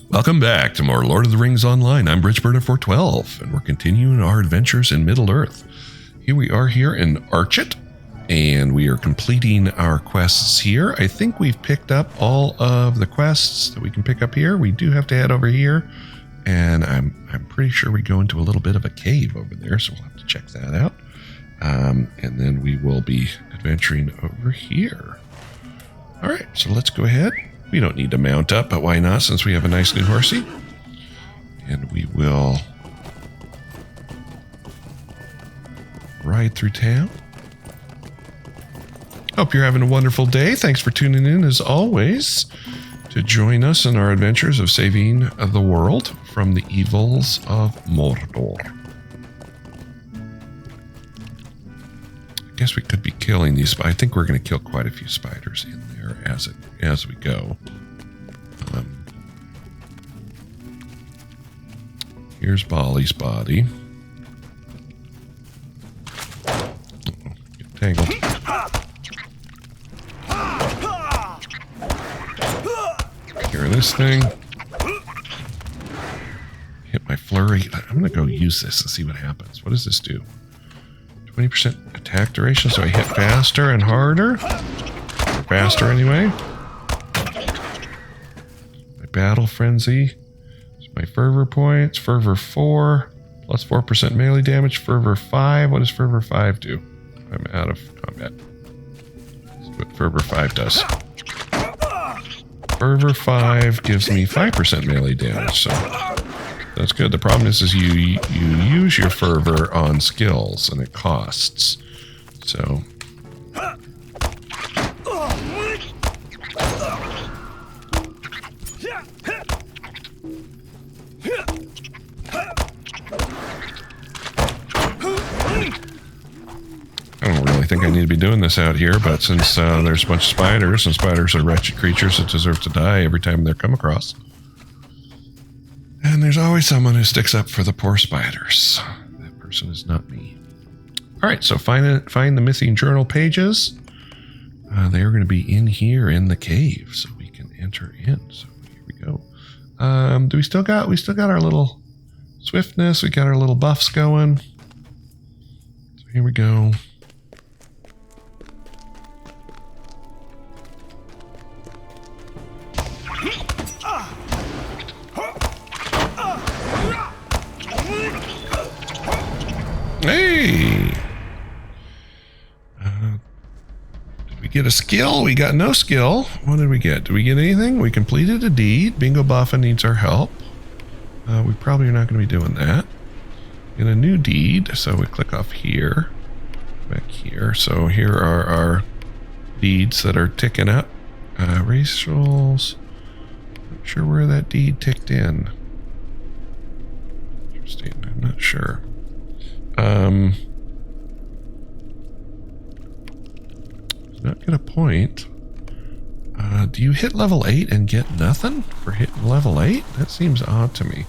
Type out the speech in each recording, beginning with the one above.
Welcome back to more Lord of the Rings Online. I'm Bridgeburner412, and we're continuing our adventures in Middle-earth. Here we are here in Archet, and we are completing our quests here. I think we've picked up all of the quests that we can pick up here. We do have to head over here, and I'm pretty sure we go into a little bit of a cave over there, so we'll have to check that out. And then we will be adventuring over here. All right, so let's go ahead. We don't need to mount up, but why not, since we have a nice new horsey? And we will ride through town. Hope you're having a wonderful day. Thanks for tuning in, as always, to join us in our adventures of saving the world from the evils of Mordor. I guess we could be killing these, but I think we're going to kill quite a few spiders in there as we go. Here's Bolly's body. Get tangled. Here, this thing. Hit my flurry. I'm going to go use this and see what happens. What does this do? 20% attack duration, so I hit faster and harder. Or faster anyway. My battle frenzy. My fervor points. Fervor 4. Plus 4% melee damage. Fervor 5. What does Fervor 5 do? I'm out of combat. That's what Fervor 5 does. Fervor 5 gives me 5% melee damage, so that's good. The problem is you use your fervor on skills, and it costs. So I don't really think I need to be doing this out here, but since there's a bunch of spiders, and spiders are wretched creatures that deserve to die every time they're come across. And there's always someone who sticks up for the poor spiders. That person is not me. Alright, so find the missing journal pages. They are going to be in here in the cave, so we can enter in. So here we go. Do we still got our little swiftness, we got our little buffs going. So here we go. Hey! Did we get a skill? We got no skill. What did we get? Did we get anything? We completed a deed. Bingo Buffa needs our help. We probably are not going to be doing that. Get a new deed. So we click off here. Back here. So here are our deeds that are ticking up. Racials. Not sure where that deed ticked in. Interesting. I'm not sure. Not get a point. Do you hit level 8 and get nothing for hitting level 8? That seems odd to me.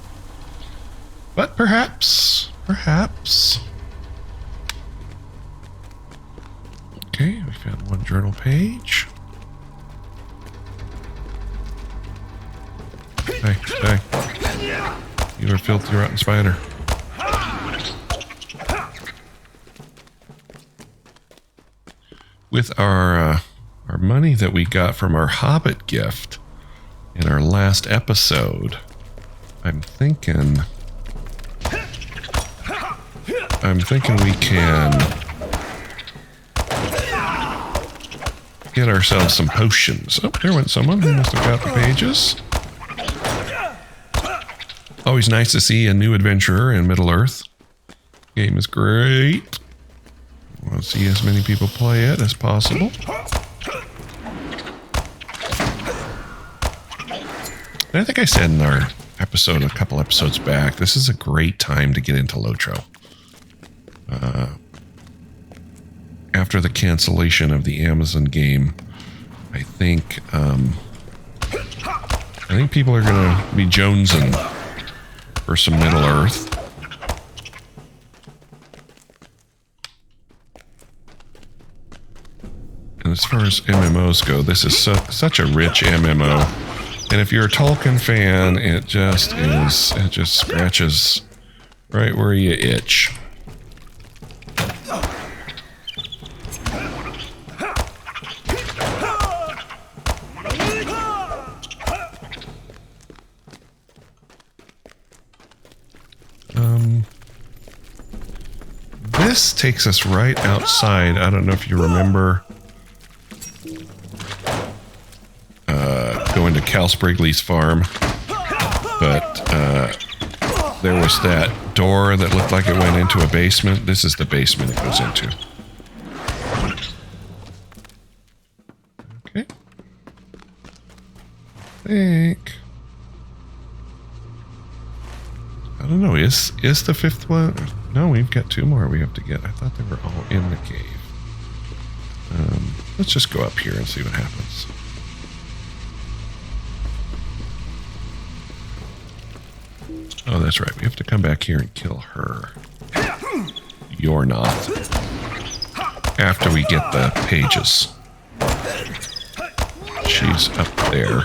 But perhaps. Okay, we found one journal page. Hey. You are filthy rotten spider. With our money that we got from our Hobbit gift in our last episode, I'm thinking we can get ourselves some potions. Oh, there went someone who must have got the pages. Always nice to see a new adventurer in Middle-earth. Game is great. I want to see as many people play it as possible. And I think I said in our episode, a couple episodes back, this is a great time to get into LotRO. After the cancellation of the Amazon game, I think people are going to be jonesing for some Middle-earth. And as far as MMOs go, this is such a rich MMO. And if you're a Tolkien fan, it just scratches right where you itch. This takes us right outside. I don't know if you remember going to Cal Sprigley's farm, but there was that door that looked like it went into a basement. This is the basement it goes into. Okay. I don't know, is the fifth one? No, we've got two more we have to get. I thought they were all in the cave. Let's just go up here and see what happens. Oh, that's right. We have to come back here and kill her. Iornaith. After we get the pages. She's up there.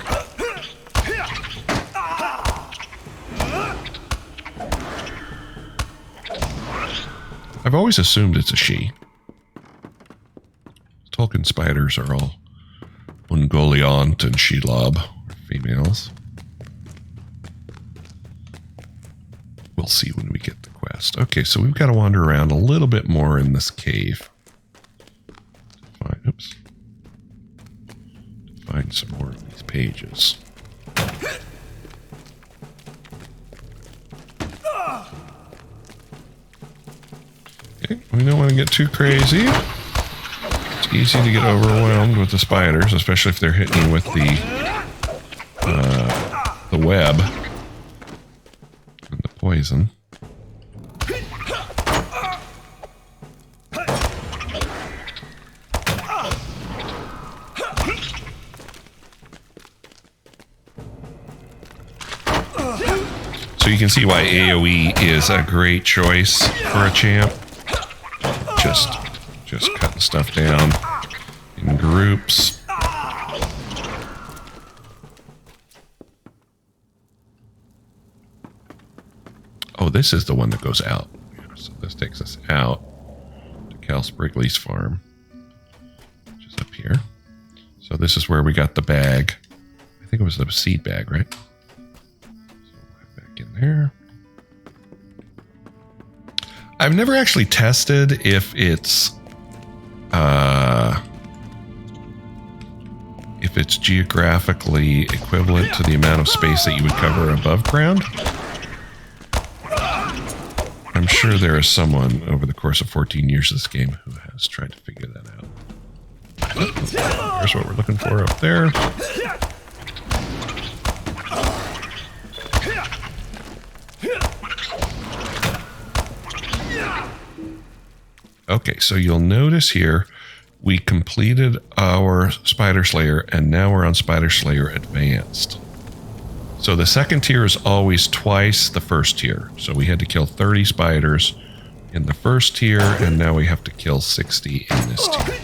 I've always assumed it's a she. Tolkien spiders are all Ungoliant and Shelob, females. We'll see when we get the quest. Okay, so we've got to wander around a little bit more in this cave. Find some more of these pages. Okay, we don't want to get too crazy. It's easy to get overwhelmed with the spiders, especially if they're hitting you with the web and the poison. So you can see why AoE is a great choice for a champ. Just cutting stuff down in groups. Oh, this is the one that goes out. So this takes us out to Cal Sprigley's farm, which is up here. So this is where we got the bag. I think it was the seed bag, right? So back in there. I've never actually tested if it's geographically equivalent to the amount of space that you would cover above ground. I'm sure there is someone over the course of 14 years of this game who has tried to figure that out. Oh, there's what we're looking for up there. Okay, so you'll notice here we completed our Spider Slayer and now we're on Spider Slayer Advanced. So the second tier is always twice the first tier. So we had to kill 30 spiders in the first tier and now we have to kill 60 in this tier.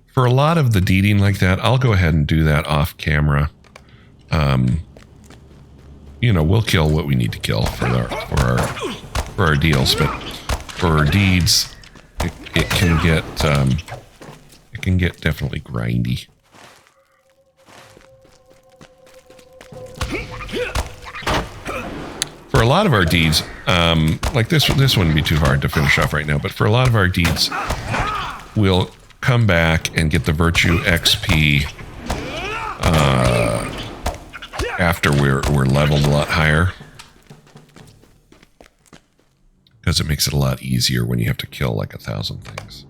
For a lot of the deeding like that, I'll go ahead and do that off camera. You know, we'll kill what we need to kill for our deals, but for our deeds, it can get definitely grindy. For a lot of our deeds, like this wouldn't be too hard to finish off right now, but for a lot of our deeds, we'll come back and get the virtue XP after we're leveled a lot higher, because it makes it a lot easier when you have to kill like 1,000 things.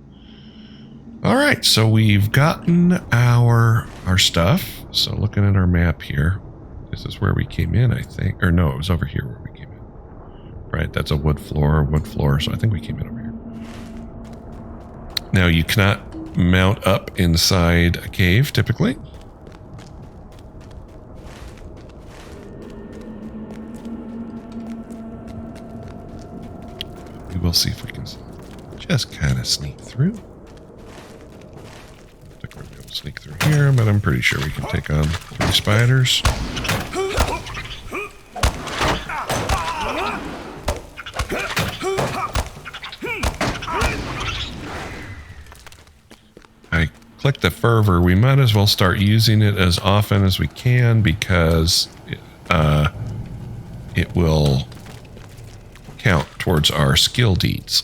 All right, so we've gotten our stuff. So looking at our map here, this is where we came in, I think. Or no, it was over here where we came in. Right, that's a wood floor. So I think we came in over here. Now you cannot mount up inside a cave typically. We'll see if we can just kind of sneak through. I think we're going to sneak through here, but I'm pretty sure we can take on 3 spiders. I click the fervor. We might as well start using it as often as we can because it will count towards our skill deeds.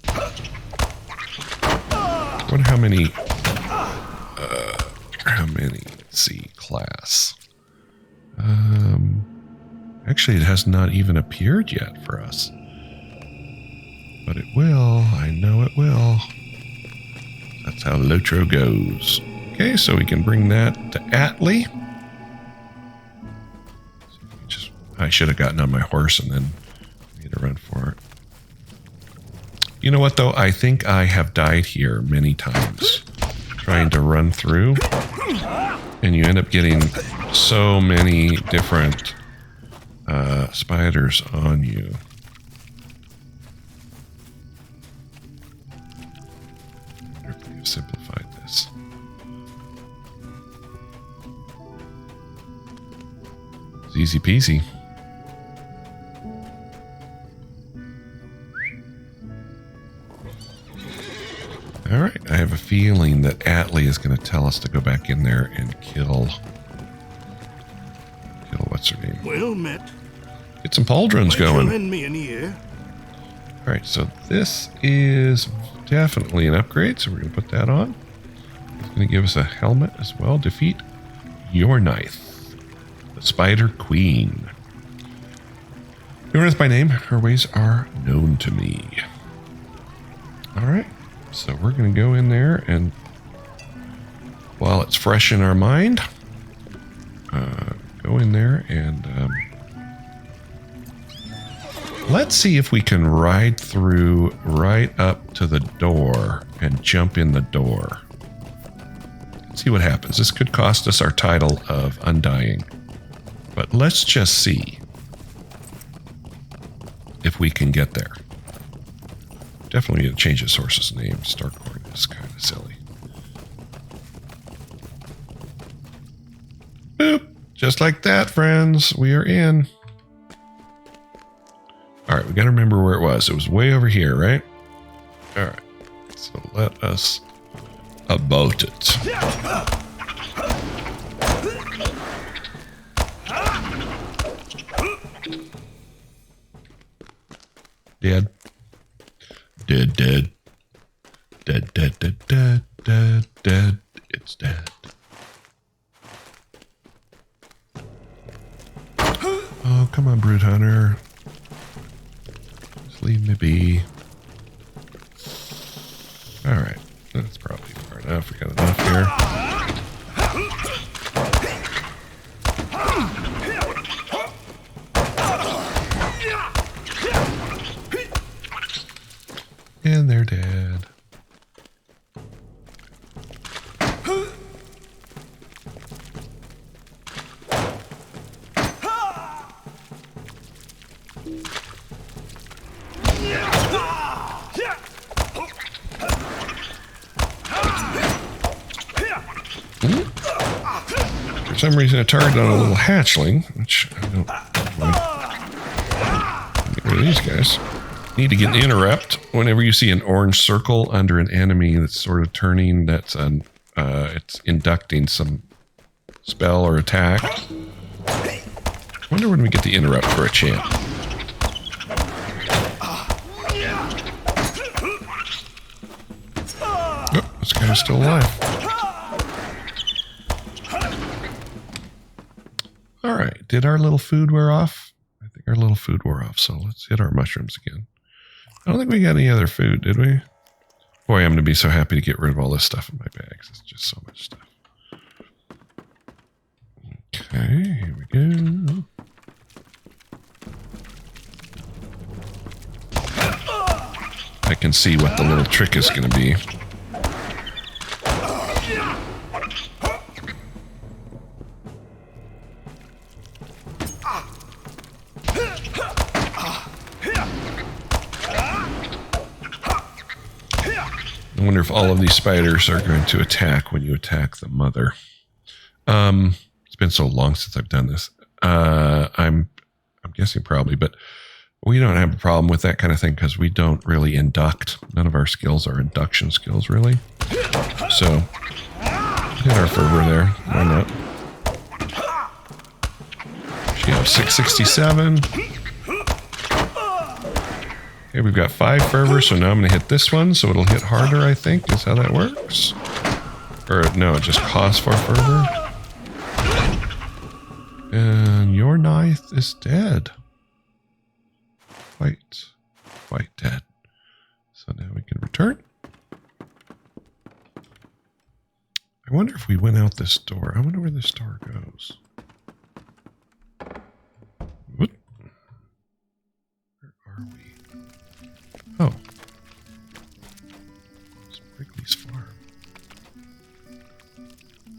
I wonder how many, let's see, class. Actually, it has not even appeared yet for us. But it will, I know it will. That's how LotRO goes. Okay, so we can bring that to Atlee. I should have gotten on my horse and then made a run for it. You know what, though? I think I have died here many times trying to run through. And you end up getting so many different spiders on you. I've simplified this. It's easy peasy. All right, I have a feeling that Atlee is going to tell us to go back in there and kill what's her name? Well met. Get some pauldrons going. Lend me an ear. All right, so this is definitely an upgrade, so we're going to put that on. It's going to give us a helmet as well. Defeat Iornaith, the Spider Queen. Iornaith by name, her ways are known to me. All right. So we're going to go in there and while it's fresh in our mind, go in there and let's see if we can ride through right up to the door and jump in the door. Let's see what happens. This could cost us our title of Undying, but let's just see if we can get there. Definitely need to change the source's name. Starcorn is kind of silly. Boop. Just like that, friends. We are in. All right, we got to remember where it was. It was way over here, right? All right. So let us about it. Dead. Dead, dead. Dead, dead, dead, dead, dead, dead. It's dead. Oh, come on, Brute Hunter. Just leave me be. Alright. That's probably far enough. We got enough here. And they're dead. For some reason, I targeted on a little hatchling, which I don't like. Get rid of these guys. Need to get an interrupt. Whenever you see an orange circle under an enemy that's sort of turning, that's it's inducting some spell or attack. I wonder when we get the interrupt for a champ. Oh, this guy's still alive. All right, did our little food wear off? I think our little food wore off, so let's hit our mushrooms again. I don't think we got any other food, did we? Boy, I'm going to be so happy to get rid of all this stuff in my bags. It's just so much stuff. Okay, here we go. I can see what the little trick is going to be. I wonder if all of these spiders are going to attack when you attack the mother. It's been so long since I've done this. I'm guessing probably, but we don't have a problem with that kind of thing because we don't really induct. None of our skills are induction skills, really. So, hit our fervor there. Why not? She has 667. Okay, we've got 5 fervor, so now I'm going to hit this one, so it'll hit harder, I think, is how that works. Or, no, it just costs 4 fervor. And Iornaith is dead. Quite dead. So now we can return. I wonder if we went out this door. I wonder where this door goes. What? Where are we? Oh. It's Wrigley's farm.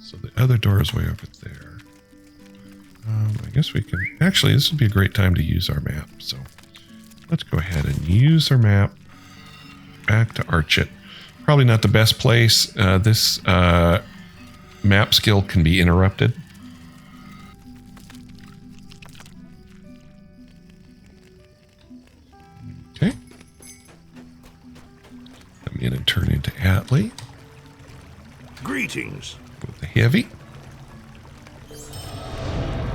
So the other door is way over there. I guess we can... Actually, this would be a great time to use our map. So let's go ahead and use our map. Back to Archit. Probably not the best place. This map skill can be interrupted. Okay. Come in and turn into Atlee. Greetings. With the heavy.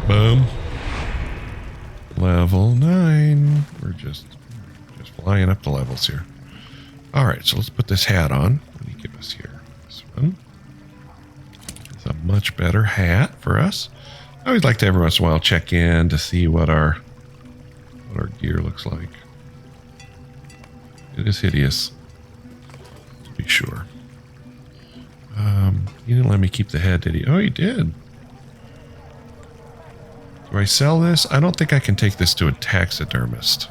Boom. Level 9. We're just flying up the levels here. All right, so let's put this hat on. What do you give us here? This one. It's a much better hat for us. I always like to every once in a while check in to see what our gear looks like. It is hideous, to be sure. He didn't let me keep the head, did he? Oh, he did. Do I sell this? I don't think I can take this to a taxidermist.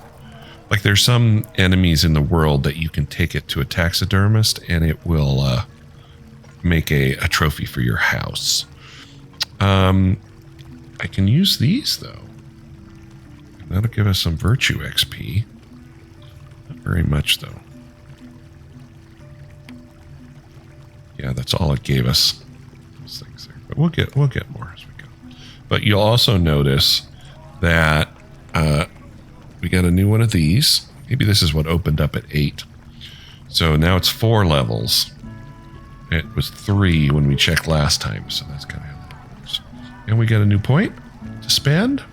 Like there's some enemies in the world that you can take it to a taxidermist and it will make a trophy for your house. I can use these though. That'll give us some virtue XP. Not very much though. Yeah, that's all it gave us. Those things there. But we'll get more as we go. But you'll also notice that we got a new one of these. Maybe this is what opened up at 8. So now it's 4 levels. It was 3 when we checked last time. So that's kind of how that works. And we got a new point to spend.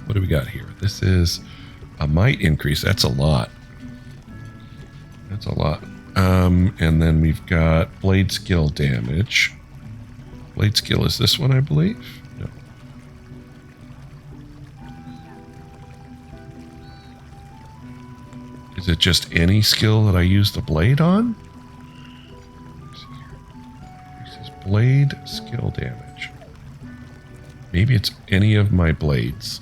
What do we got here? This is a might increase. That's a lot. That's a lot. And then we've got blade skill damage. Blade skill is this one, I believe. No. Is it just any skill that I use the blade on? This is blade skill damage. Maybe it's any of my blades.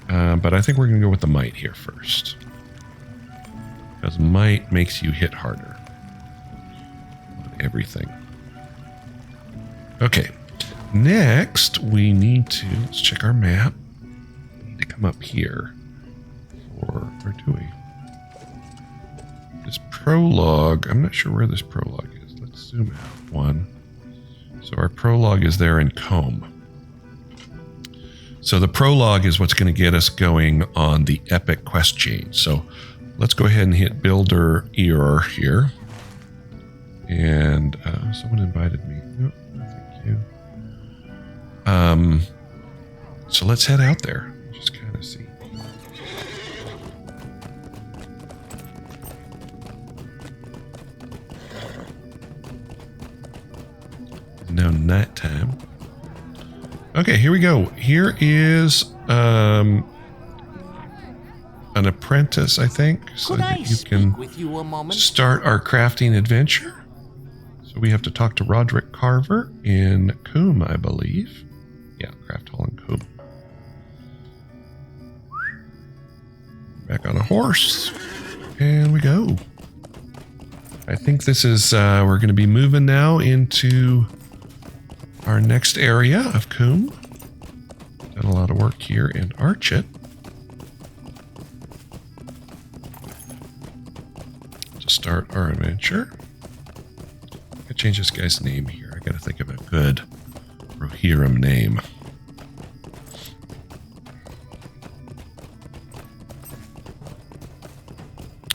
But I think we're going to go with the might here first. Because might makes you hit harder on everything. Okay. Next, we need to... Let's check our map. We need to come up here. Or do we? This prologue... I'm not sure where this prologue is. Let's zoom out one. So our prologue is there in Combe. So the prologue is what's going to get us going on the epic quest chain. So let's go ahead and hit Builder Ear here. And someone invited me. No, thank you. So let's head out there. Just kind of see. Now nighttime. Okay, here we go. Here is an apprentice, I think, so that you can start our crafting adventure. So we have to talk to Roderick Carver in Coombe, I believe. Yeah, Craft Hall in Coombe. Back on a horse. And we go. I think this is, we're going to be moving now into our next area of Coombe. Done a lot of work here in start our adventure. I change this guy's name here. I gotta think of a good Rohirrim name.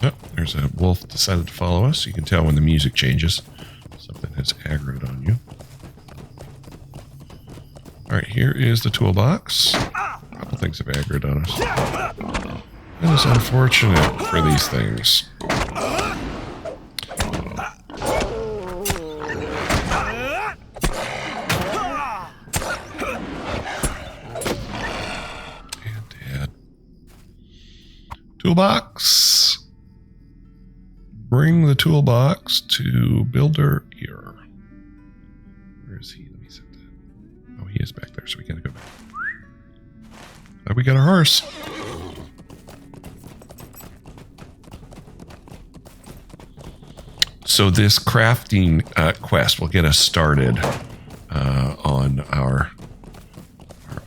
Oh, there's a wolf decided to follow us. You can tell when the music changes. Something has aggroed on you. Alright, here is the toolbox. A couple things have aggroed on us. That is unfortunate for these things. And dead. Toolbox. Bring the toolbox to Builder Ear. Where is he? Let me set that. Oh, he is back there, so we gotta go back. Oh, we got a horse. So this crafting quest will get us started on our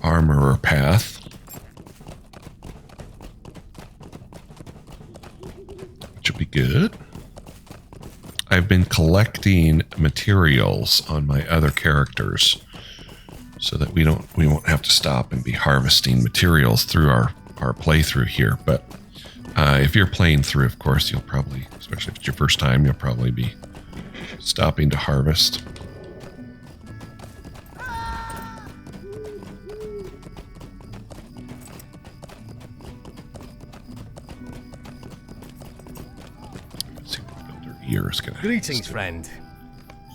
armorer path. Which will be good. I've been collecting materials on my other characters so that we won't have to stop and be harvesting materials through our playthrough here. But if you're playing through, of course, you'll probably, especially if it's your first time, you'll probably be stopping to harvest. Let's see what Builder Ear is going to. Greetings, friend.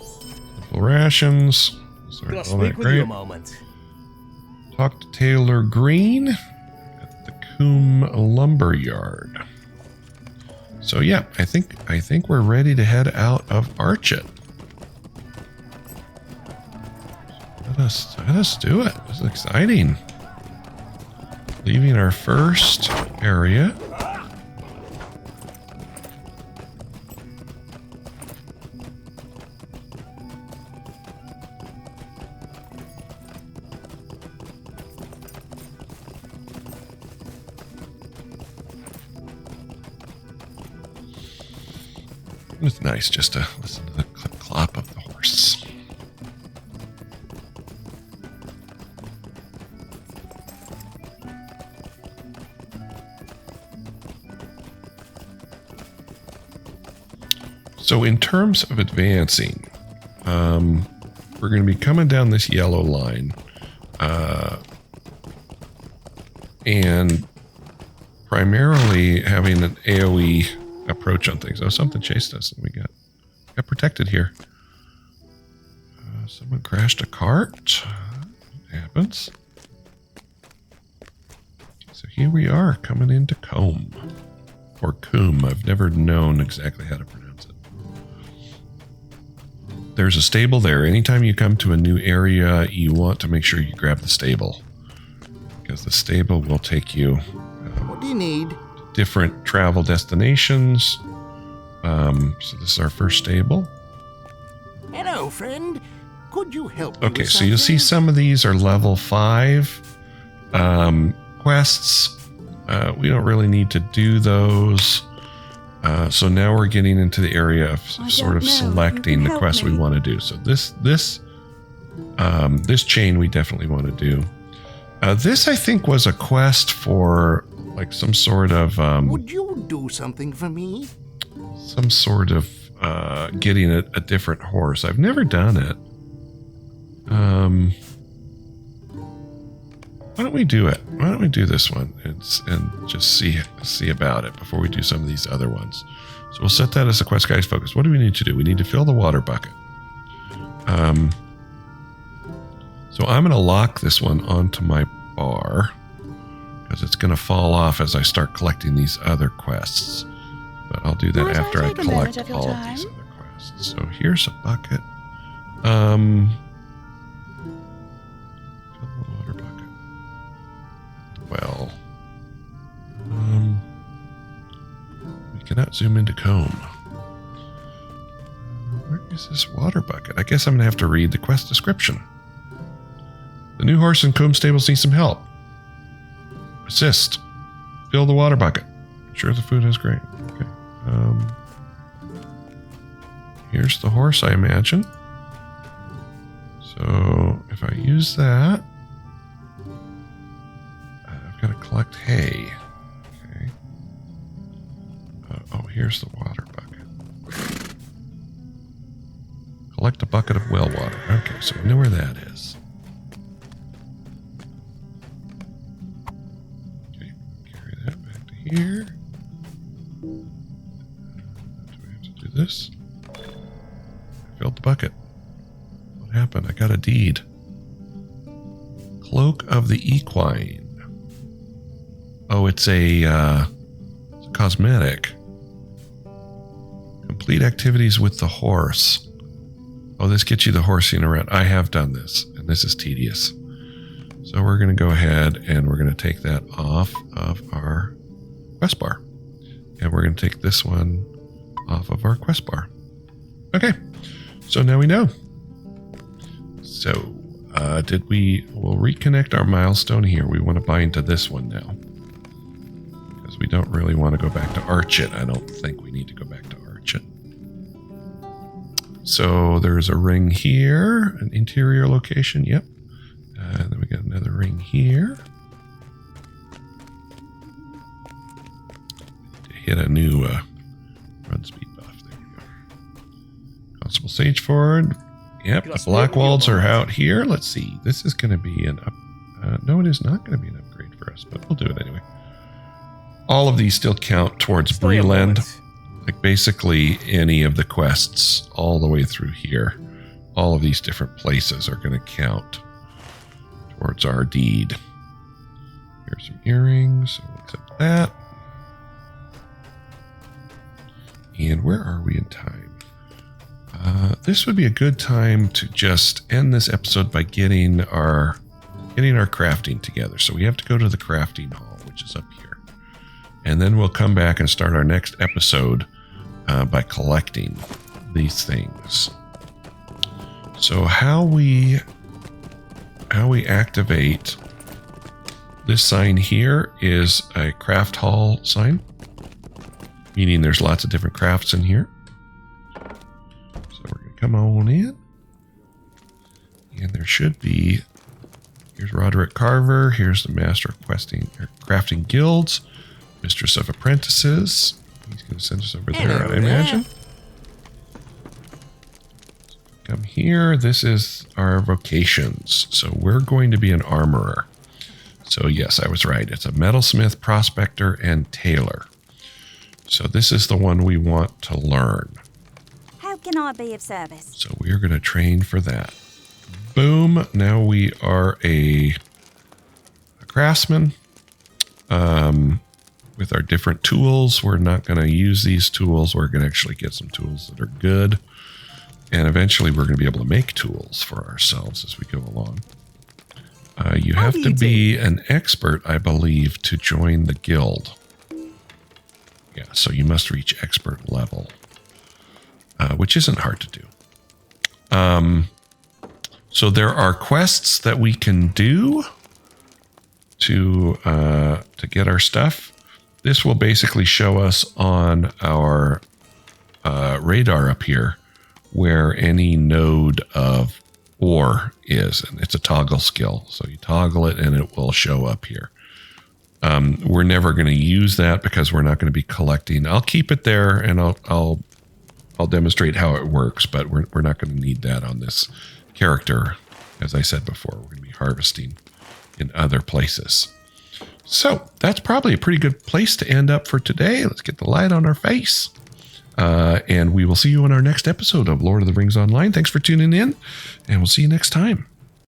Simple rations. Can I speak with you a moment? Talk to Taylor Green at the Coombe Lumber Yard. So yeah, I think we're ready to head out of Archit. Let us do it. This is exciting. Leaving our first area. It's nice just to listen to the clip-clop of the horse. So in terms of advancing, we're going to be coming down this yellow line and primarily having an AoE approach on things. Oh, something chased us and we got protected here. Someone crashed a cart. It happens. So here we are coming into Combe or Coombe. I've never known exactly how to pronounce it. There's a stable there. Anytime you come to a new area, you want to make sure you grab the stable because the stable will take you. What do you need? Different travel destinations. So this is our first stable. Hello, friend. Could you help me Okay, with so you'll see some of these are level 5 quests. We don't really need to do those. So now we're getting into the area of sort of selecting the quests we want to do. So this chain we definitely want to do. This I think was a quest for like some sort of would you do something for me? Some sort of getting a different horse. I've never done it. Why don't we do it? Why don't we do this one and just see about it before we do some of these other ones? So we'll set that as a quest guys focus. What do we need to do? We need to fill the water bucket. So I'm going to lock this one onto my bar because it's going to fall off as I start collecting these other quests. But I'll do that after I collect all of these other quests. So here's a bucket. Fill the water bucket. Well, we cannot zoom into Combe. Where is this water bucket? I guess I'm going to have to read the quest description. The new horse in Combe stables needs some help. Assist. Fill the water bucket. Ensure the food is great. Okay. here's the horse, I imagine. So if I use that, I've got to collect hay. Okay. Oh, here's the water bucket. Collect a bucket of well water. Okay, so we know where that is. Okay, carry that back to here. Do we have to do this? I filled the bucket. What happened? I got a deed. Cloak of the Equine. Oh, it's a cosmetic. Complete activities with the horse. Oh, this gets you the horsing around. I have done this, and this is tedious. So we're going to go ahead and we're going to take that off of our quest bar. And we're going to take this one off of our quest bar. Okay, so now we know. So, we'll reconnect our milestone here. We want to bind to this one now. Because we don't really want to go back to Archit. I don't think we need to go back to Archit. So there's a ring here, an interior location, yep. Then we got another ring here. To hit a new run speed buff. There we go. Constable Sageford. Yep, the black walls are out here. Let's see. This is going to be an up. No, it is not going to be an upgrade for us, but we'll do it anyway. All of these still count towards Breland. Like basically any of the quests all the way through here. All of these different places are going to count towards our deed. Here's some earrings. So we'll accept that. And where are we in time? This would be a good time to just end this episode by getting our crafting together. So we have to go to the crafting hall, which is up here. And then we'll come back and start our next episode by collecting these things. So how we activate this sign here is a craft hall sign, meaning there's lots of different crafts in here. So we're going to come on in. And there should be, here's Roderick Carver, here's the Master of Crafting Guilds, Mistress of Apprentices. He's going to send us over there, I imagine. Come here. This is our vocations. So we're going to be an armorer. So yes, I was right. It's a metalsmith, prospector, and tailor. So this is the one we want to learn. How can I be of service? So we are going to train for that. Boom. Now we are a craftsman. With our different tools, we're not going to use these tools. We're going to actually get some tools that are good. And eventually we're going to be able to make tools for ourselves as we go along. You have to be an expert, I believe, to join the guild. Yeah, so you must reach expert level, which isn't hard to do. So there are quests that we can do to get our stuff. This will basically show us on our radar up here where any node of ore is, and it's a toggle skill. So you toggle it and it will show up here. We're never going to use that because we're not going to be collecting. I'll keep it there and I'll demonstrate how it works, but we're not going to need that on this character. As I said before, we're going to be harvesting in other places. So that's probably a pretty good place to end up for today. Let's get the light on our face. And we will see you in our next episode of Lord of the Rings Online. Thanks for tuning in, and we'll see you next time.